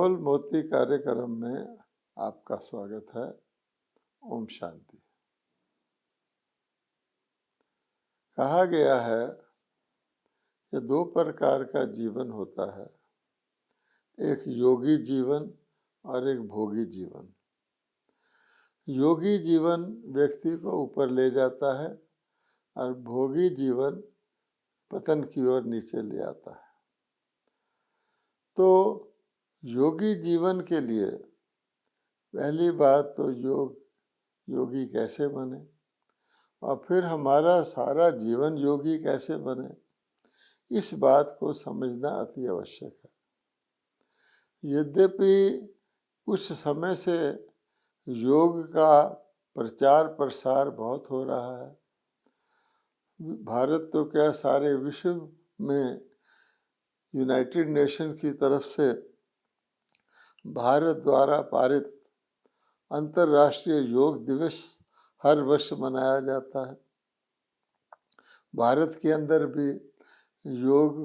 अनमोल मोती कार्यक्रम में आपका स्वागत है। ओम शांति। कहा गया है कि दो प्रकार का जीवन होता है, एक योगी जीवन और एक भोगी जीवन। योगी जीवन व्यक्ति को ऊपर ले जाता है और भोगी जीवन पतन की ओर नीचे ले आता है। तो योगी जीवन के लिए पहली बात तो योगी कैसे बने और फिर हमारा सारा जीवन योगी कैसे बने, इस बात को समझना अति आवश्यक है। यद्यपि कुछ समय से योग का प्रचार प्रसार बहुत हो रहा है, भारत तो क्या सारे विश्व में यूनाइटेड नेशन की तरफ से भारत द्वारा पारित अंतर्राष्ट्रीय योग दिवस हर वर्ष मनाया जाता है। भारत के अंदर भी योग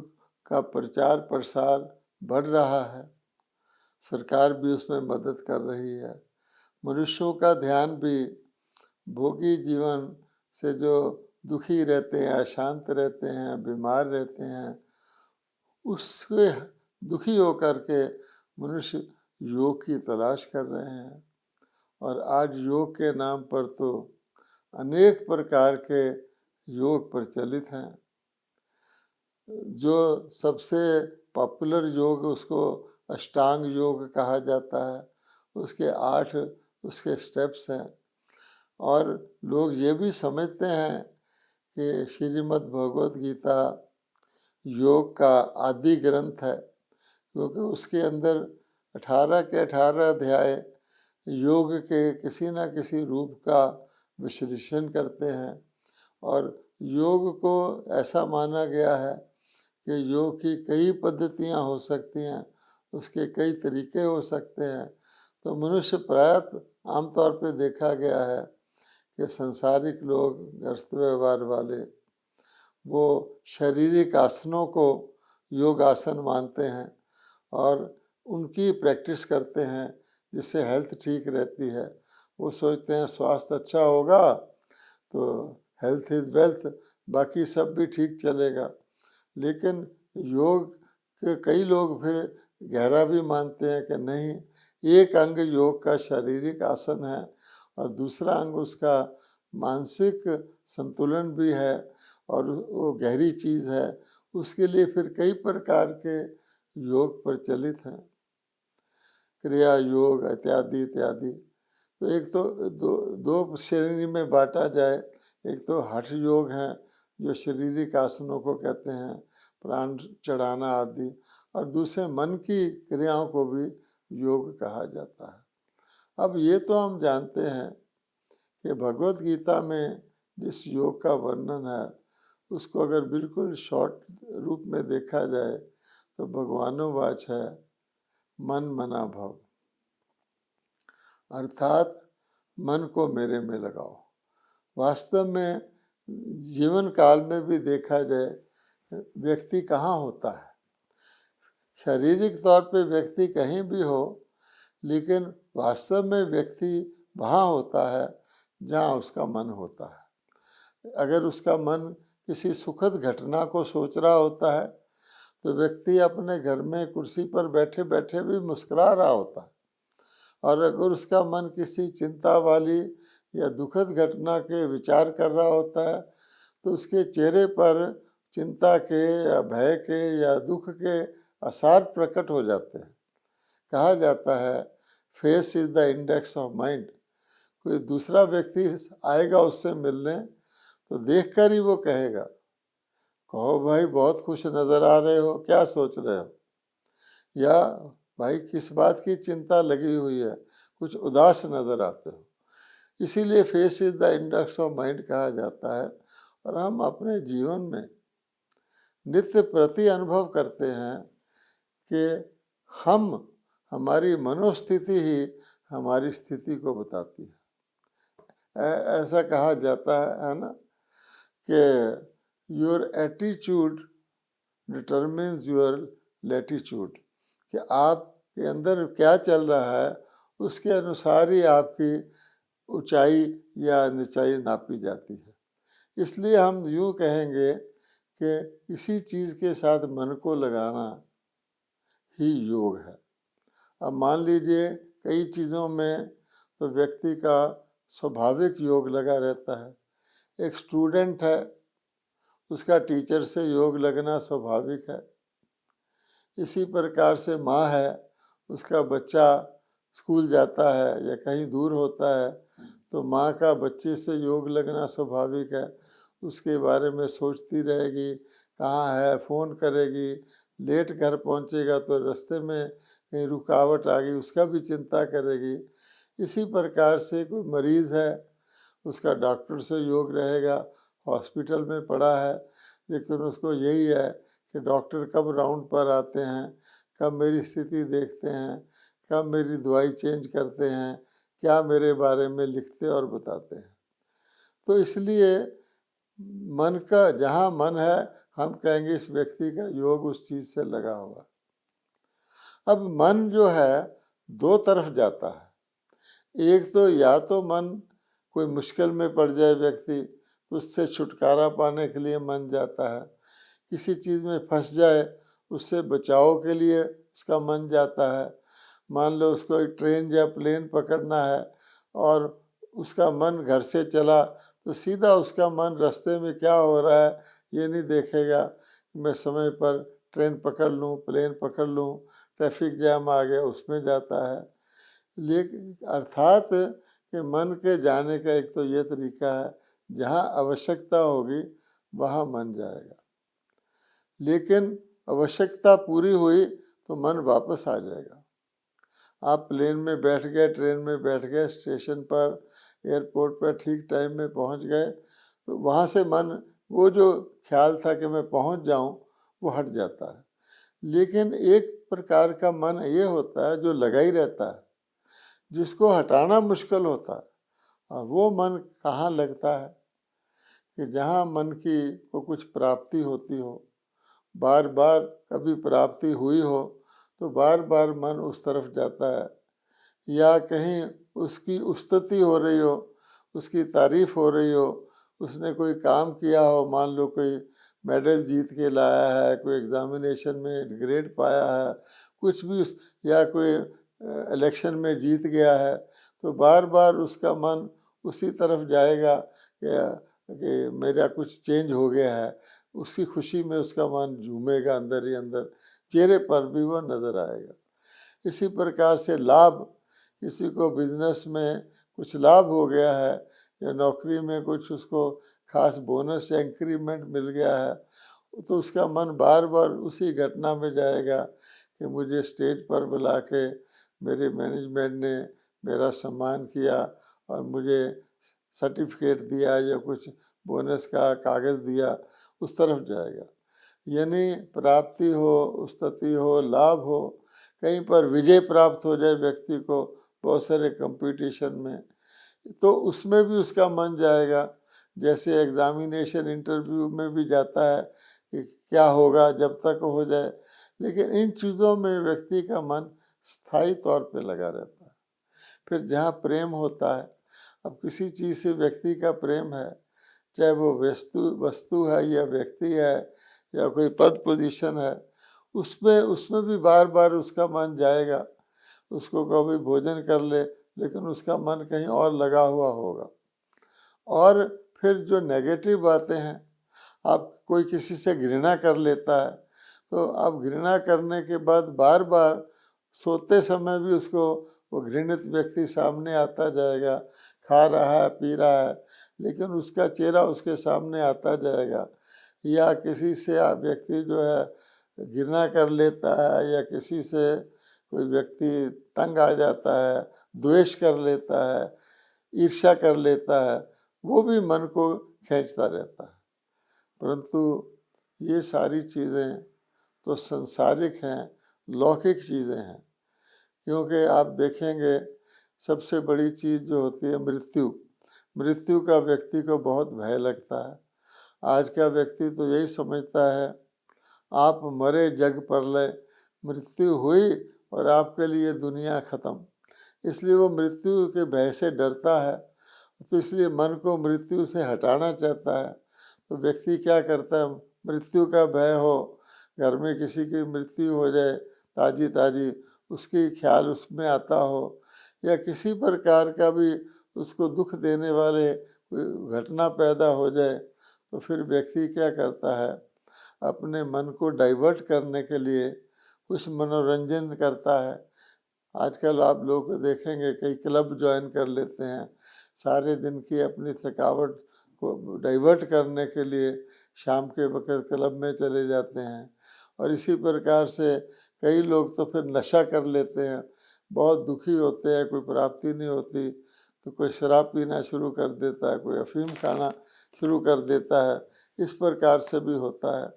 का प्रचार प्रसार बढ़ रहा है, सरकार भी उसमें मदद कर रही है। मनुष्यों का ध्यान भी भोगी जीवन से जो दुखी रहते हैं, अशांत रहते हैं, बीमार रहते हैं, उससे दुखी होकर के मनुष्य योग की तलाश कर रहे हैं। और आज योग के नाम पर तो अनेक प्रकार के योग प्रचलित हैं। जो सबसे पॉपुलर योग उसको अष्टांग योग कहा जाता है, उसके 8 उसके स्टेप्स हैं। और लोग ये भी समझते हैं कि श्रीमद् भगवत गीता योग का आदि ग्रंथ है, क्योंकि उसके अंदर 18 के 18 अध्याय योग के किसी न किसी रूप का विश्लेषण करते हैं। और योग को ऐसा माना गया है कि योग की कई पद्धतियां हो सकती हैं, उसके कई तरीके हो सकते हैं। तो मनुष्य प्रायः आमतौर पर देखा गया है कि संसारिक लोग, गृहस्थ व्यवहार वाले, वो शारीरिक आसनों को योग आसन मानते हैं और उनकी प्रैक्टिस करते हैं, जिससे हेल्थ ठीक रहती है। वो सोचते हैं स्वास्थ्य अच्छा होगा तो हेल्थ इज़ वेल्थ, बाकी सब भी ठीक चलेगा। लेकिन योग के कई लोग फिर गहरा भी मानते हैं कि नहीं, एक अंग योग का शारीरिक आसन है और दूसरा अंग उसका मानसिक संतुलन भी है और वो गहरी चीज़ है। उसके लिए फिर कई प्रकार के योग प्रचलित हैं, क्रिया योग इत्यादि इत्यादि। तो एक तो दो श्रेणी में बांटा जाए। एक तो हठ योग है, जो शारीरिक आसनों को कहते हैं, प्राण चढ़ाना आदि, और दूसरे मन की क्रियाओं को भी योग कहा जाता है। अब ये तो हम जानते हैं कि भगवत गीता में जिस योग का वर्णन है, उसको अगर बिल्कुल शॉर्ट रूप में देखा जाए तो भगवानोवाच है, मन मना भव, अर्थात मन को मेरे में लगाओ। वास्तव में जीवन काल में भी देखा जाए, व्यक्ति कहाँ होता है? शारीरिक तौर पे व्यक्ति कहीं भी हो, लेकिन वास्तव में व्यक्ति वहाँ होता है जहाँ उसका मन होता है। अगर उसका मन किसी सुखद घटना को सोच रहा होता है तो व्यक्ति अपने घर में कुर्सी पर बैठे बैठे भी मुस्कुरा रहा होता है। और अगर उसका मन किसी चिंता वाली या दुखद घटना के विचार कर रहा होता है तो उसके चेहरे पर चिंता के या भय के या दुख के आसार प्रकट हो जाते हैं। कहा जाता है face is the index of mind. कोई दूसरा व्यक्ति आएगा उससे मिलने तो देखकर ही वो कहेगा, कहो भाई बहुत खुश नज़र आ रहे हो, क्या सोच रहे हो, या भाई किस बात की चिंता लगी हुई है, कुछ उदास नज़र आते हो। इसीलिए face is the index of mind कहा जाता है। और हम अपने जीवन में नित्य प्रति अनुभव करते हैं कि हमारी मनोस्थिति ही हमारी स्थिति को बताती है। ऐसा कहा जाता है ना कि your attitude determines your latitude, कि आप कि अंदर क्या चल रहा है, उसके अनुसार ही आपकी ऊंचाई या निचाई नापी जाती है। इसलिए हम यूँ कहेंगे कि किसी चीज़ के साथ मन को लगाना ही योग है। अब मान लीजिए कई चीज़ों में तो व्यक्ति का स्वाभाविक योग लगा रहता है। एक स्टूडेंट है, उसका टीचर से योग लगना स्वाभाविक है। इसी प्रकार से माँ है, उसका बच्चा स्कूल जाता है या कहीं दूर होता है तो माँ का बच्चे से योग लगना स्वाभाविक है। उसके बारे में सोचती रहेगी, कहाँ है, फ़ोन करेगी, लेट घर पहुँचेगा तो रास्ते में कहीं रुकावट आ गई उसका भी चिंता करेगी। इसी प्रकार से कोई मरीज़ है, उसका डॉक्टर से योग रहेगा, हॉस्पिटल में पड़ा है, लेकिन उसको यही है कि डॉक्टर कब राउंड पर आते हैं, कब मेरी स्थिति देखते हैं, कब मेरी दवाई चेंज करते हैं, क्या मेरे बारे में लिखते और बताते हैं। तो इसलिए मन का जहाँ मन है, हम कहेंगे इस व्यक्ति का योग उस चीज़ से लगा हुआ। अब मन जो है दो तरफ जाता है। एक तो या तो मन कोई मुश्किल में पड़ जाए व्यक्ति तो उससे छुटकारा पाने के लिए मन जाता है। किसी चीज़ में फंस जाए उससे बचाव के लिए उसका मन जाता है। मान लो उसको एक ट्रेन या प्लेन पकड़ना है और उसका मन घर से चला तो सीधा उसका मन रास्ते में क्या हो रहा है ये नहीं देखेगा, मैं समय पर ट्रेन पकड़ लूँ, प्लेन पकड़ लूँ, ट्रैफिक जैम आ गया उसमें जाता है। लेकिन अर्थात कि मन के जाने का एक तो ये तरीका है, जहाँ आवश्यकता होगी वहाँ मन जाएगा, लेकिन आवश्यकता पूरी हुई तो मन वापस आ जाएगा। आप प्लेन में बैठ गए, ट्रेन में बैठ गए, स्टेशन पर, एयरपोर्ट पर ठीक टाइम में पहुंच गए तो वहाँ से मन, वो जो ख्याल था कि मैं पहुंच जाऊं, वो हट जाता है। लेकिन एक प्रकार का मन ये होता है जो लगा ही रहता है, जिसको हटाना मुश्किल होता है। और वो मन कहाँ लगता है कि जहाँ मन की को कुछ प्राप्ति होती हो, बार बार कभी प्राप्ति हुई हो तो बार बार मन उस तरफ जाता है। या कहीं उसकी स्तुति हो रही हो, उसकी तारीफ हो रही हो, उसने कोई काम किया हो, मान लो कोई मेडल जीत के लाया है, कोई एग्जामिनेशन में ग्रेड पाया है, कुछ भी या कोई इलेक्शन में जीत गया है तो बार बार उसका मन उसी तरफ जाएगा कि मेरा कुछ चेंज हो गया है। उसकी खुशी में उसका मन झूमेगा अंदर ही अंदर, चेहरे पर भी वो नज़र आएगा। इसी प्रकार से लाभ, किसी को बिजनेस में कुछ लाभ हो गया है या नौकरी में कुछ उसको खास बोनस या इंक्रीमेंट मिल गया है तो उसका मन बार बार उसी घटना में जाएगा कि मुझे स्टेज पर बुला के मेरे मैनेजमेंट ने मेरा सम्मान किया और मुझे सर्टिफिकेट दिया या कुछ बोनस का कागज़ दिया, उस तरफ जाएगा। यानी प्राप्ति हो, स्तुति हो, लाभ हो, कहीं पर विजय प्राप्त हो जाए व्यक्ति को बहुत सारे कंपटीशन में, तो उसमें भी उसका मन जाएगा। जैसे एग्जामिनेशन इंटरव्यू में भी जाता है कि क्या होगा जब तक हो जाए, लेकिन इन चीज़ों में व्यक्ति का मन स्थायी तौर पे लगा रहता है। फिर जहाँ प्रेम होता है, अब किसी चीज़ से व्यक्ति का प्रेम है, चाहे वो वस्तु है या व्यक्ति है या कोई पद पोजीशन है, उसमें भी बार बार उसका मन जाएगा। उसको कभी भोजन कर ले लेकिन उसका मन कहीं और लगा हुआ होगा। और फिर जो नेगेटिव बातें हैं, आप कोई किसी से घृणा कर लेता है तो आप घृणा करने के बाद बार बार सोते समय भी उसको वो घृणित व्यक्ति सामने आता जाएगा, खा रहा है, पी रहा है, लेकिन उसका चेहरा उसके सामने आता जाएगा। या किसी से आप व्यक्ति जो है घृणा कर लेता है या किसी से कोई व्यक्ति तंग आ जाता है, द्वेष कर लेता है, ईर्ष्या कर लेता है, वो भी मन को खींचता रहता है। परंतु ये सारी चीज़ें तो संसारिक हैं, लौकिक चीज़ें हैं। क्योंकि आप देखेंगे सबसे बड़ी चीज़ जो होती है मृत्यु, मृत्यु का व्यक्ति को बहुत भय लगता है। आज का व्यक्ति तो यही समझता है आप मरे जग परलय, मृत्यु हुई और आपके लिए दुनिया ख़त्म। इसलिए वो मृत्यु के भय से डरता है, तो इसलिए मन को मृत्यु से हटाना चाहता है। तो व्यक्ति क्या करता है, मृत्यु का भय हो, घर में किसी की मृत्यु हो जाए ताज़ी ताज़ी, उसकी ख्याल उसमें आता हो, या किसी प्रकार का भी उसको दुख देने वाले कोई घटना पैदा हो जाए, तो फिर व्यक्ति क्या करता है, अपने मन को डाइवर्ट करने के लिए कुछ मनोरंजन करता है। आजकल आप लोग देखेंगे कई क्लब ज्वाइन कर लेते हैं, सारे दिन की अपनी थकावट को डाइवर्ट करने के लिए शाम के वक़्त क्लब में चले जाते हैं। और इसी प्रकार से कई लोग तो फिर नशा कर लेते हैं, बहुत दुखी होते हैं, कोई प्राप्ति नहीं होती तो कोई शराब पीना शुरू कर देता है, कोई अफीम खाना शुरू कर देता है, इस प्रकार से भी होता है।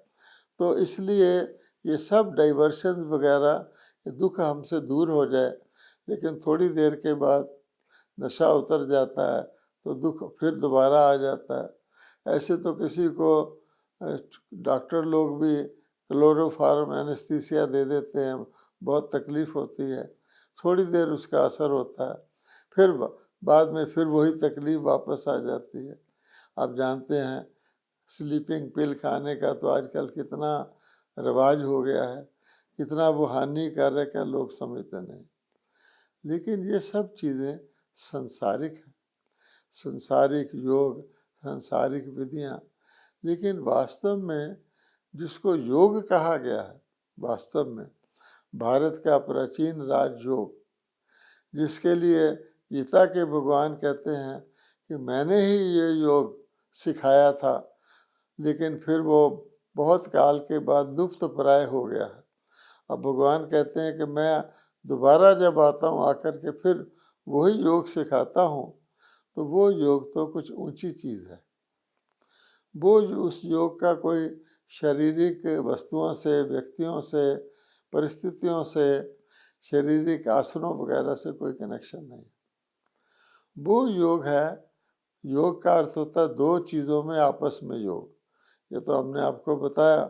तो इसलिए ये सब डाइवर्शन वगैरह, ये दुख हमसे दूर हो जाए, लेकिन थोड़ी देर के बाद नशा उतर जाता है तो दुख फिर दोबारा आ जाता है। ऐसे तो किसी को डॉक्टर लोग भी क्लोरोफार्म एनेस्थीसिया दे देते हैं, बहुत तकलीफ़ होती है, थोड़ी देर उसका असर होता है, फिर बाद में फिर वही तकलीफ़ वापस आ जाती है। आप जानते हैं स्लीपिंग पिल खाने का तो आजकल कितना रिवाज हो गया है, कितना वो हानिकारक है लोग समझते नहीं। लेकिन ये सब चीज़ें संसारिक हैं, संसारिक योग, संसारिक विधियाँ, लेकिन वास्तव में जिसको योग कहा गया है, वास्तव में भारत का प्राचीन राजयोग, जिसके लिए गीता के भगवान कहते हैं कि मैंने ही ये योग सिखाया था, लेकिन फिर वो बहुत काल के बाद लुप्त प्राय हो गया है। अब भगवान कहते हैं कि मैं दोबारा जब आता हूँ आकर के फिर वही योग सिखाता हूँ, तो वो योग तो कुछ ऊंची चीज़ है। वो उस योग का कोई शारीरिक वस्तुओं से, व्यक्तियों से, परिस्थितियों से, शारीरिक आसनों वगैरह से कोई कनेक्शन नहीं। वो योग है, योग का अर्थ होता है दो चीज़ों में आपस में योग। ये तो हमने आपको बताया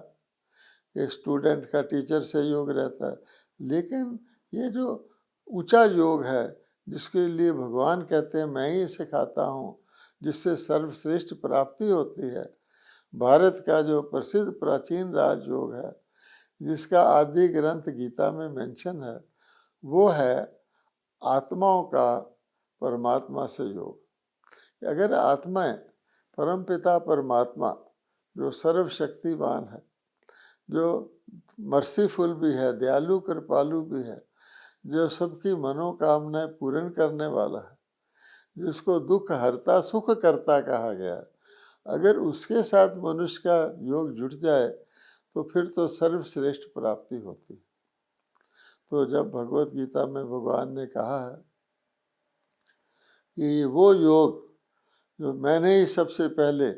कि स्टूडेंट का टीचर से योग रहता है, लेकिन ये जो ऊंचा योग है जिसके लिए भगवान कहते हैं मैं ही सिखाता हूँ, जिससे सर्वश्रेष्ठ प्राप्ति होती है, भारत का जो प्रसिद्ध प्राचीन राजयोग है, जिसका आदि ग्रंथ गीता में मेंशन है, वो है आत्माओं का परमात्मा से योग। अगर आत्माएं परमपिता परमात्मा जो सर्वशक्तिवान है, जो मर्सीफुल भी है, दयालु कृपालु भी है, जो सबकी मनोकामनाएं पूर्ण करने वाला है, जिसको दुख हरता सुख करता कहा गया है, अगर उसके साथ मनुष्य का योग जुट जाए तो फिर तो सर्वश्रेष्ठ प्राप्ति होती है। तो जब भगवत गीता में भगवान ने कहा है कि वो योग जो मैंने ही सबसे पहले,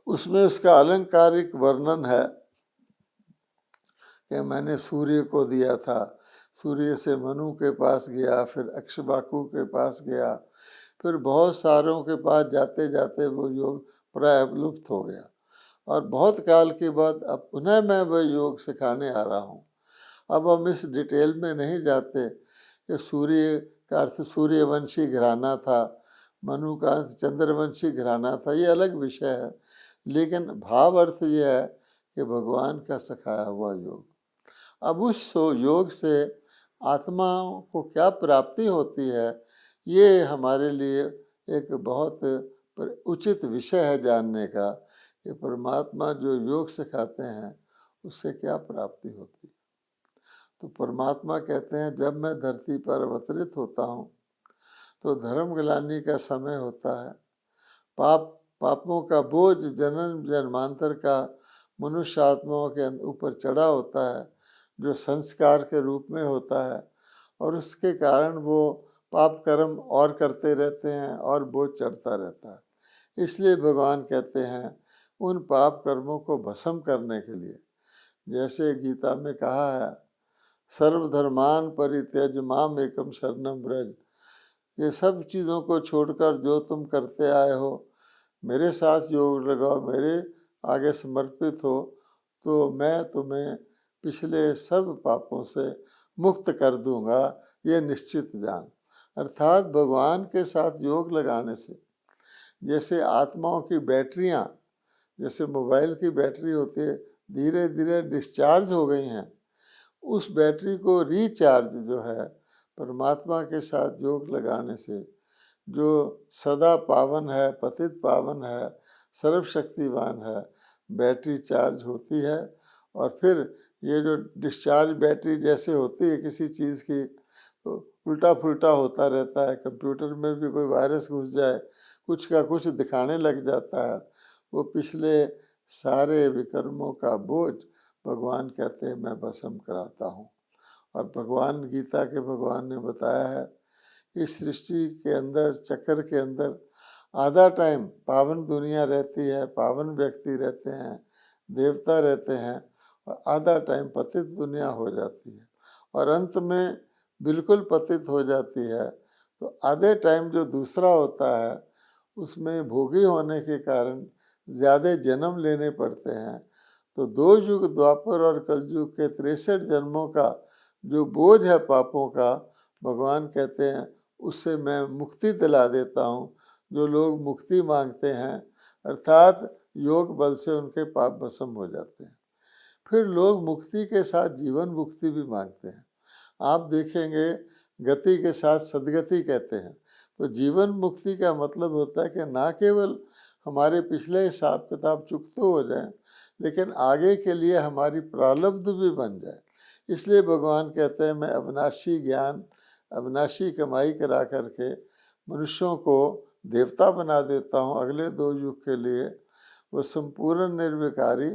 उसमें उसका अलंकारिक वर्णन है कि मैंने सूर्य को दिया था, सूर्य से मनु के पास गया, फिर अक्षबाकु के पास गया, फिर बहुत सारों के पास जाते जाते वो योग प्राय लुप्त हो गया, और बहुत काल के बाद अब पुनः मैं वह योग सिखाने आ रहा हूँ। अब हम इस डिटेल में नहीं जाते कि सूर्य का अर्थ सूर्यवंशी घराना था, मनु का अर्थ चंद्रवंशी घराना था, ये अलग विषय है, लेकिन भाव अर्थ ये है कि भगवान का सिखाया हुआ योग। अब उस योग से आत्माओं को क्या प्राप्ति होती है, ये हमारे लिए एक बहुत उचित विषय है जानने का, कि परमात्मा जो योग सिखाते हैं उससे क्या प्राप्ति होती है। तो परमात्मा कहते हैं जब मैं धरती पर अवतरित होता हूँ तो धर्म ग्लानि का समय होता है, पापों का बोझ जन्म जन्मांतर का मनुष्य आत्माओं के ऊपर चढ़ा होता है, जो संस्कार के रूप में होता है, और उसके कारण वो पाप कर्म और करते रहते हैं और बोझ चढ़ता रहता है। इसलिए भगवान कहते हैं उन पाप कर्मों को भस्म करने के लिए, जैसे गीता में कहा है सर्वधर्मान परित्यज माम एकम शरणम व्रज, ये सब चीज़ों को छोड़कर जो तुम करते आए हो, मेरे साथ योग लगाओ, मेरे आगे समर्पित हो, तो मैं तुम्हें पिछले सब पापों से मुक्त कर दूंगा, ये निश्चित जान। अर्थात भगवान के साथ योग लगाने से जैसे आत्माओं की बैटरियां, जैसे मोबाइल की बैटरी होती है, धीरे धीरे डिस्चार्ज हो गई हैं, उस बैटरी को रिचार्ज जो है परमात्मा के साथ योग लगाने से, जो सदा पावन है, पतित पावन है, सर्वशक्तिवान है, बैटरी चार्ज होती है। और फिर ये जो डिस्चार्ज बैटरी जैसे होती है किसी चीज़ की, तो उल्टा पुल्टा होता रहता है। कंप्यूटर में भी कोई वायरस घुस जाए, कुछ का कुछ दिखाने लग जाता है। वो पिछले सारे विकर्मों का बोझ भगवान कहते हैं मैं भस्म कराता हूँ। और भगवान गीता के भगवान ने बताया है इस सृष्टि के अंदर, चक्र के अंदर आधा टाइम पावन दुनिया रहती है, पावन व्यक्ति रहते हैं, देवता रहते हैं, और आधा टाइम पतित दुनिया हो जाती है, और अंत में बिल्कुल पतित हो जाती है। तो आधे टाइम जो दूसरा होता है उसमें भोगी होने के कारण ज़्यादा जन्म लेने पड़ते हैं। तो 2 युग द्वापर और कलयुग के 63 जन्मों का जो बोझ है पापों का, भगवान कहते हैं उससे मैं मुक्ति दिला देता हूँ। जो लोग मुक्ति मांगते हैं अर्थात योग बल से उनके पाप भस्म हो जाते हैं। फिर लोग मुक्ति के साथ जीवन मुक्ति भी मांगते हैं। आप देखेंगे गति के साथ सदगति कहते हैं। तो जीवन मुक्ति का मतलब होता है कि ना केवल हमारे पिछले हिसाब किताब चुकते हो जाए, लेकिन आगे के लिए हमारी प्रारब्ध भी बन जाए। इसलिए भगवान कहते हैं मैं अविनाशी ज्ञान, अविनाशी कमाई करा करके मनुष्यों को देवता बना देता हूँ अगले 2 युग के लिए। वो संपूर्ण निर्विकारी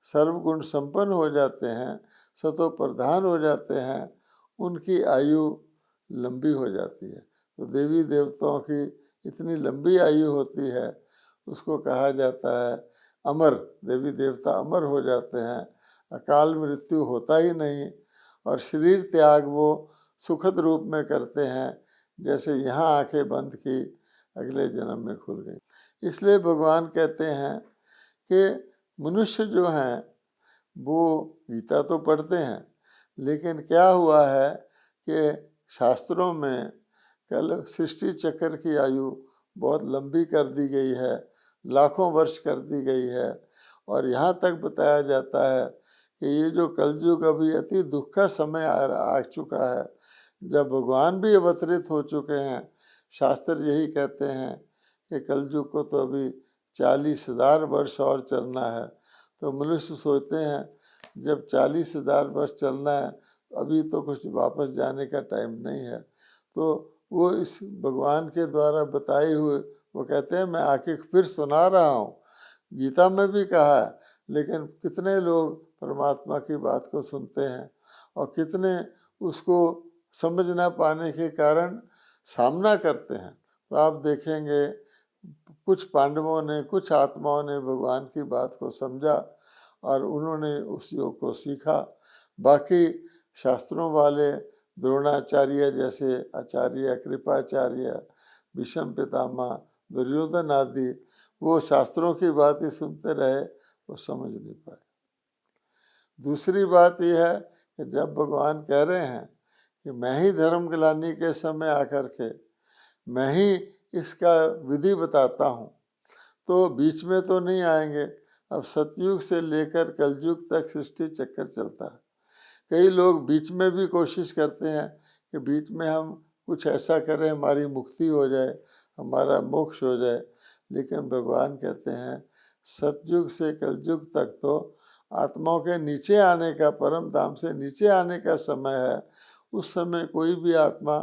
सर्वगुण संपन्न हो जाते हैं, सतो प्रधान हो जाते हैं, उनकी आयु लंबी हो जाती है। तो देवी देवताओं की इतनी लंबी आयु होती है, उसको कहा जाता है अमर। देवी देवता अमर हो जाते हैं, अकाल मृत्यु होता ही नहीं, और शरीर त्याग वो सुखद रूप में करते हैं, जैसे यहाँ आंखें बंद की अगले जन्म में खुल गई। इसलिए भगवान कहते हैं कि मनुष्य जो हैं वो गीता तो पढ़ते हैं, लेकिन क्या हुआ है कि शास्त्रों में कल सृष्टि चक्र की आयु बहुत लंबी कर दी गई है, लाखों वर्ष कर दी गई है। और यहाँ तक बताया जाता है कि ये जो कलयुग अभी अति दुख का समय आ चुका है, जब भगवान भी अवतरित हो चुके हैं। शास्त्र यही कहते हैं कि कलयुग को तो अभी 40,000 वर्ष और चलना है। तो मनुष्य सोचते हैं जब 40,000 वर्ष चलना है, अभी तो कुछ वापस जाने का टाइम नहीं है। तो वो इस भगवान के द्वारा बताए हुए वो कहते हैं मैं आके फिर सुना रहा हूँ। गीता में भी कहा है, लेकिन कितने लोग परमात्मा की बात को सुनते हैं और कितने उसको समझ ना पाने के कारण सामना करते हैं। तो आप देखेंगे कुछ पांडवों ने, कुछ आत्माओं ने भगवान की बात को समझा और उन्होंने उस योग को सीखा। बाकी शास्त्रों वाले द्रोणाचार्य जैसे आचार्य, कृपाचार्य, भीष्म पितामह, दुर्योधन आदि, वो शास्त्रों की बात ही सुनते रहे, वो समझ नहीं पाए। दूसरी बात यह है कि जब भगवान कह रहे हैं कि मैं ही धर्म ग्लानि के समय आकर के मैं ही इसका विधि बताता हूँ, तो बीच में तो नहीं आएंगे। अब सतयुग से लेकर कलयुग तक सृष्टि चक्कर चलता है। कई लोग बीच में भी कोशिश करते हैं कि बीच में हम कुछ ऐसा करें हमारी मुक्ति हो जाए, हमारा मोक्ष हो जाए। लेकिन भगवान कहते हैं सतयुग से कलयुग तक तो आत्माओं के नीचे आने का, परम धाम से नीचे आने का समय है। उस समय कोई भी आत्मा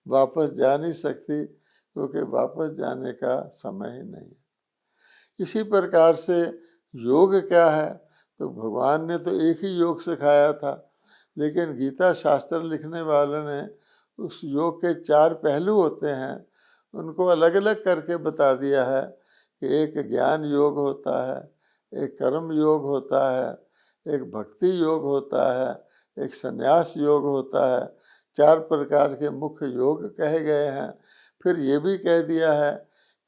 वापस जा नहीं सकती, क्योंकि वापस जाने का समय ही नहीं है। इसी प्रकार से योग क्या है, तो भगवान ने तो एक ही योग सिखाया था, लेकिन गीता शास्त्र लिखने वालों ने उस योग के 4 पहलू होते हैं, उनको अलग अलग करके बता दिया है कि एक ज्ञान योग होता है, एक कर्म योग होता है, एक भक्ति योग होता है, एक संन्यास योग होता है। 4 प्रकार के मुख्य योग कहे गए हैं। फिर ये भी कह दिया है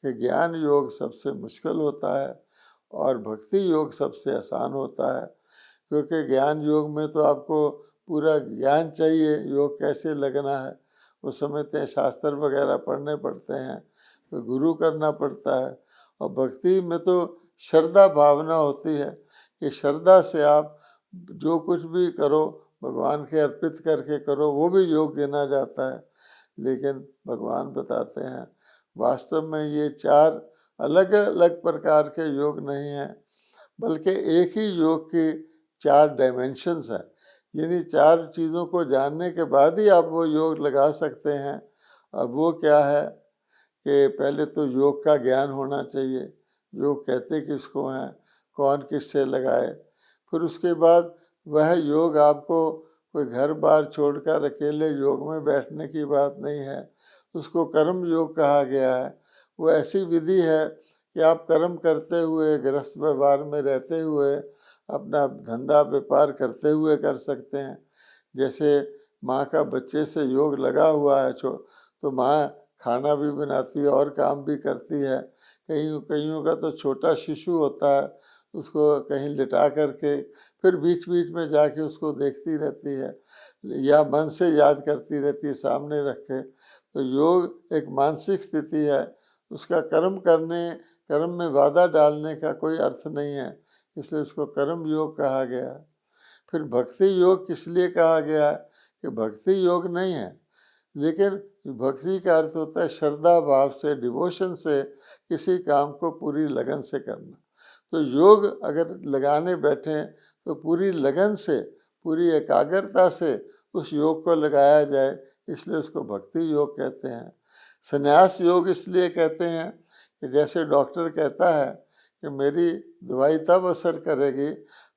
कि ज्ञान योग सबसे मुश्किल होता है और भक्ति योग सबसे आसान होता है, क्योंकि ज्ञान योग में तो आपको पूरा ज्ञान चाहिए योग कैसे लगना है, वो समझते हैं, शास्त्र वगैरह पढ़ने पड़ते हैं, तो गुरु करना पड़ता है। और भक्ति में तो श्रद्धा भावना होती है कि श्रद्धा से आप जो कुछ भी करो भगवान के अर्पित करके करो, वो भी योग गिना जाता है। लेकिन भगवान बताते हैं वास्तव में ये 4 अलग अलग प्रकार के योग नहीं हैं, बल्कि एक ही योग की 4 डायमेंशंस हैं। यानी 4 चीज़ों को जानने के बाद ही आप वो योग लगा सकते हैं। अब वो क्या है कि पहले तो योग का ज्ञान होना चाहिए, योग कहते किसको हैं, कौन किससे लगाए। फिर उसके बाद वह योग आपको कोई घर बार छोड़कर अकेले योग में बैठने की बात नहीं है, उसको कर्म योग कहा गया है। वो ऐसी विधि है कि आप कर्म करते हुए, गृहस्थ व्यवहार में रहते हुए, अपना धंधा व्यापार करते हुए कर सकते हैं। जैसे माँ का बच्चे से योग लगा हुआ है तो माँ खाना भी बनाती है और काम भी करती है। कईयों का तो छोटा शिशु होता है, उसको कहीं लिटा करके फिर बीच बीच में जाके उसको देखती रहती है या मन से याद करती रहती है सामने रख के। तो योग एक मानसिक स्थिति है, उसका कर्म में बाधा डालने का कोई अर्थ नहीं है, इसलिए उसको कर्म योग कहा गया। फिर भक्ति योग किस लिए कहा गया है कि भक्ति योग नहीं है, लेकिन भक्ति का अर्थ होता है श्रद्धा भाव से, डिवोशन से किसी काम को पूरी लगन से करना। तो योग अगर लगाने बैठें तो पूरी लगन से, पूरी एकाग्रता से उस योग को लगाया जाए, इसलिए उसको भक्ति योग कहते हैं। संन्यास योग इसलिए कहते हैं कि जैसे डॉक्टर कहता है कि मेरी दवाई तब असर करेगी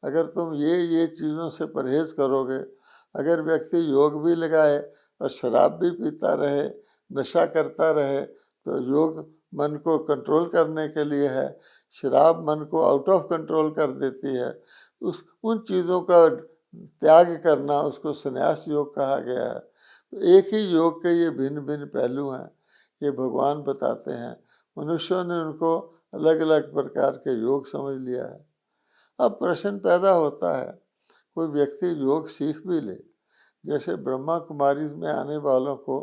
अगर तुम ये चीज़ों से परहेज़ करोगे। अगर व्यक्ति योग भी लगाए और शराब भी पीता रहे, नशा करता रहे, तो योग मन को कंट्रोल करने के लिए है, शराब मन को आउट ऑफ कंट्रोल कर देती है। उन चीज़ों का त्याग करना, उसको संन्यास योग कहा गया है। तो एक ही योग के ये भिन्न भिन्न पहलू हैं, ये भगवान बताते हैं। मनुष्यों ने उनको अलग अलग प्रकार के योग समझ लिया है। अब प्रश्न पैदा होता है, कोई व्यक्ति योग सीख भी ले, जैसे ब्रह्मा कुमारी में आने वालों को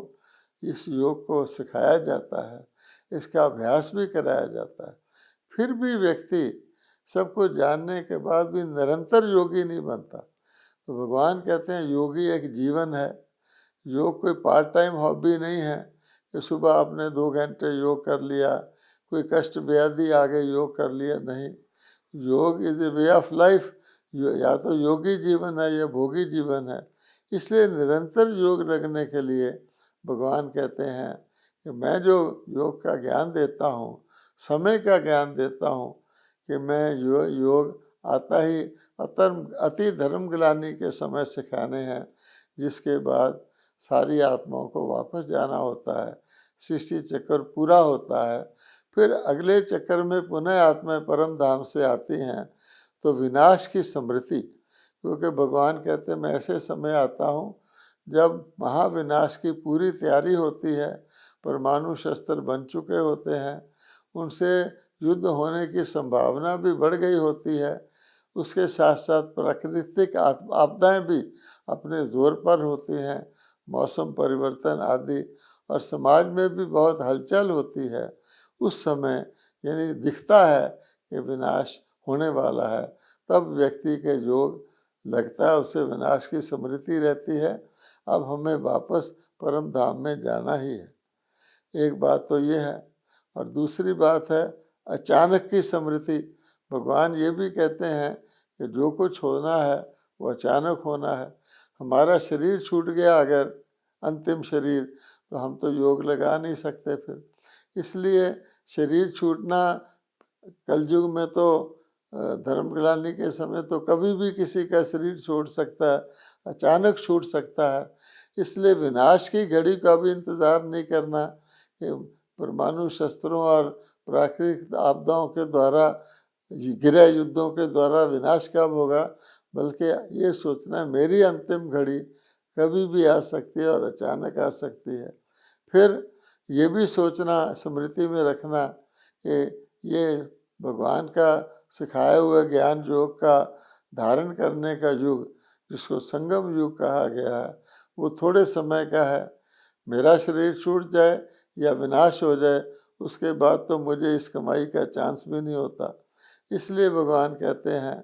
इस योग को सिखाया जाता है, इसका अभ्यास भी कराया जाता है, फिर भी व्यक्ति सबको जानने के बाद भी निरंतर योगी नहीं बनता। तो भगवान कहते हैं योगी एक जीवन है, योग कोई पार्ट टाइम हॉबी नहीं है कि सुबह आपने 2 घंटे योग कर लिया, कोई कष्ट व्याधि आ गई योग कर लिया, नहीं। योग is a way of life, या तो योगी जीवन है या भोगी जीवन है। इसलिए निरंतर योग लगने के लिए भगवान कहते हैं कि मैं जो योग का ज्ञान देता हूँ, समय का ज्ञान देता हूँ, कि मैं योग आता ही अति धर्म ग्लानि के समय सिखाने हैं, जिसके बाद सारी आत्माओं को वापस जाना होता है, सृष्टि चक्र पूरा होता है, फिर अगले चक्कर में पुनः आत्माएं परम धाम से आती हैं। तो विनाश की स्मृति, क्योंकि भगवान कहते हैं मैं ऐसे समय आता हूँ जब महाविनाश की पूरी तैयारी होती है, परमाणु शस्त्र बन चुके होते हैं, उनसे युद्ध होने की संभावना भी बढ़ गई होती है, उसके साथ साथ प्राकृतिक आपदाएं भी अपने जोर पर होती हैं, मौसम परिवर्तन आदि, और समाज में भी बहुत हलचल होती है। उस समय यानी दिखता है कि विनाश होने वाला है, तब व्यक्ति के योग लगता है, उसे विनाश की स्मृति रहती है, अब हमें वापस परम धाम में जाना ही है। एक बात तो ये है, और दूसरी बात है अचानक की स्मृति। भगवान ये भी कहते हैं कि जो कुछ होना है वो अचानक होना है। हमारा शरीर छूट गया अगर, अंतिम शरीर, तो हम तो योग लगा नहीं सकते फिर। इसलिए शरीर छूटना कलयुग में तो धर्म ग्लानि के समय तो कभी भी किसी का शरीर छोड़ सकता है, अचानक छूट सकता है। इसलिए विनाश की घड़ी का भी इंतज़ार नहीं करना कि परमाणु शस्त्रों और प्राकृतिक आपदाओं के द्वारा, गृह युद्धों के द्वारा विनाश कब होगा, बल्कि ये सोचना मेरी अंतिम घड़ी कभी भी आ सकती है और अचानक आ सकती है। फिर ये भी सोचना, स्मृति में रखना कि ये भगवान का सिखाए हुए ज्ञान योग का धारण करने का युग जिसको संगम युग कहा गया है, वो थोड़े समय का है। मेरा शरीर छूट जाए या विनाश हो जाए, उसके बाद तो मुझे इस कमाई का चांस भी नहीं होता। इसलिए भगवान कहते हैं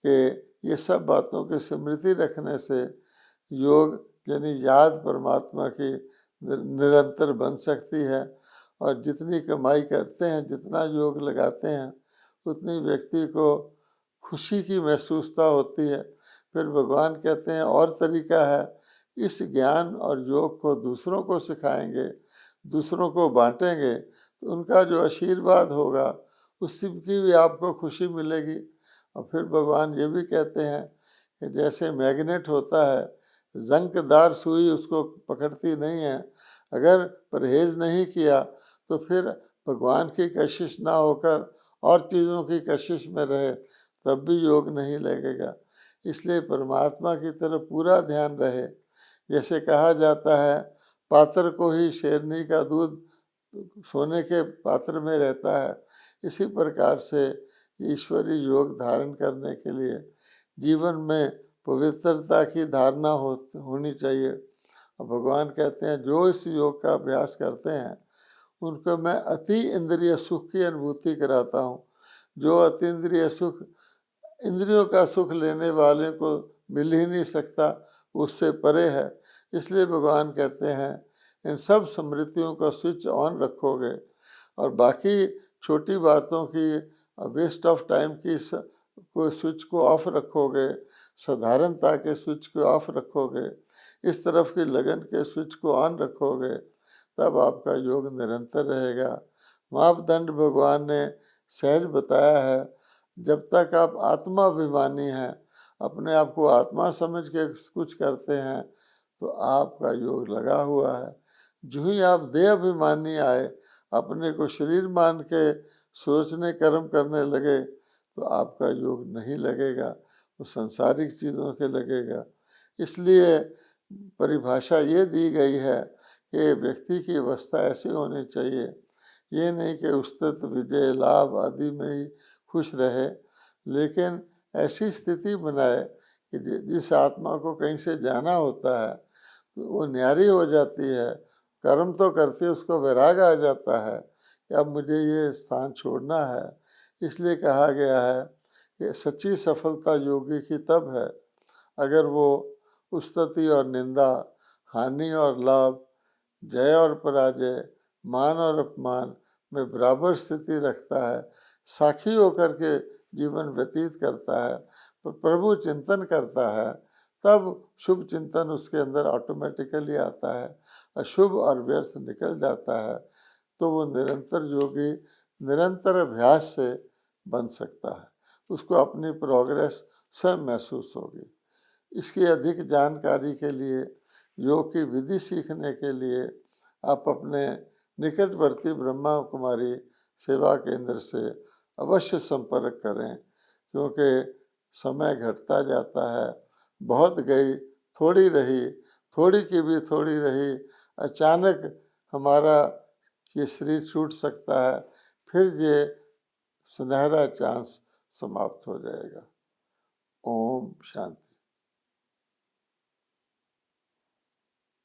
कि ये सब बातों की स्मृति रखने से योग यानी याद परमात्मा की निरंतर बन सकती है। और जितनी कमाई करते हैं, जितना योग लगाते हैं, उतनी व्यक्ति को खुशी की महसूसता होती है। फिर भगवान कहते हैं और तरीका है, इस ज्ञान और योग को दूसरों को सिखाएंगे, दूसरों को बांटेंगे, तो उनका जो आशीर्वाद होगा उससे की भी आपको खुशी मिलेगी। और फिर भगवान ये भी कहते हैं कि जैसे मैग्नेट होता है, जंकदार सुई उसको पकड़ती नहीं है। अगर परहेज नहीं किया तो फिर भगवान की कशिश ना होकर और चीज़ों की कशिश में रहे, तब भी योग नहीं लगेगा। इसलिए परमात्मा की तरफ पूरा ध्यान रहे। जैसे कहा जाता है, पात्र को ही शेरनी का दूध सोने के पात्र में रहता है, इसी प्रकार से ईश्वरीय योग धारण करने के लिए जीवन में पवित्रता की धारणा होनी चाहिए। और भगवान कहते हैं जो इस योग का अभ्यास करते हैं उनको मैं अति इंद्रिय सुख की अनुभूति कराता हूँ। जो अति इंद्रिय सुख इंद्रियों का सुख लेने वाले को मिल ही नहीं सकता, उससे परे है। इसलिए भगवान कहते हैं इन सब स्मृतियों का स्विच ऑन रखोगे और बाकी छोटी बातों की वेस्ट ऑफ टाइम की को स्विच को ऑफ रखोगे, साधारणता के स्विच को ऑफ रखोगे, इस तरफ की लगन के स्विच को ऑन रखोगे, तब आपका योग निरंतर रहेगा। मापदंड भगवान ने सहज बताया है। जब तक आप आत्माभिमानी हैं, अपने आप को आत्मा समझ के कुछ करते हैं, तो आपका योग लगा हुआ है। जो ही आप देह अभिमानी आए, अपने को शरीर मान के सोचने कर्म करने लगे, तो आपका योग नहीं लगेगा, वो संसारिक चीज़ों के लगेगा। इसलिए परिभाषा ये दी गई है कि व्यक्ति की अवस्था ऐसी होनी चाहिए, ये नहीं कि उस्तत विजय लाभ आदि में ही खुश रहे, लेकिन ऐसी स्थिति बनाए कि जिस आत्मा को कहीं से जाना होता है तो वो न्यारी हो जाती है। कर्म तो करते उसको वैराग आ जाता है कि अब मुझे ये स्थान छोड़ना है। इसलिए कहा गया है कि सच्ची सफलता योगी की तब है अगर वो उस्तति और निंदा, हानि और लाभ, जय और पराजय, मान और अपमान में बराबर स्थिति रखता है, साखी होकर के जीवन व्यतीत करता है, पर प्रभु चिंतन करता है, तब शुभ चिंतन उसके अंदर ऑटोमेटिकली आता है, अशुभ और व्यर्थ निकल जाता है। तो वो निरंतर योगी निरंतर अभ्यास से बन सकता है, उसको अपनी प्रोग्रेस स्वयं महसूस होगी। इसकी अधिक जानकारी के लिए, योग की विधि सीखने के लिए आप अपने निकटवर्ती ब्रह्मा कुमारी सेवा केंद्र से अवश्य संपर्क करें, क्योंकि समय घटता जाता है। बहुत गई थोड़ी रही, थोड़ी की भी थोड़ी रही, अचानक हमारा ये शरीर छूट सकता है, फिर ये सुनहरा चांस समाप्त हो जाएगा। ओम शांति।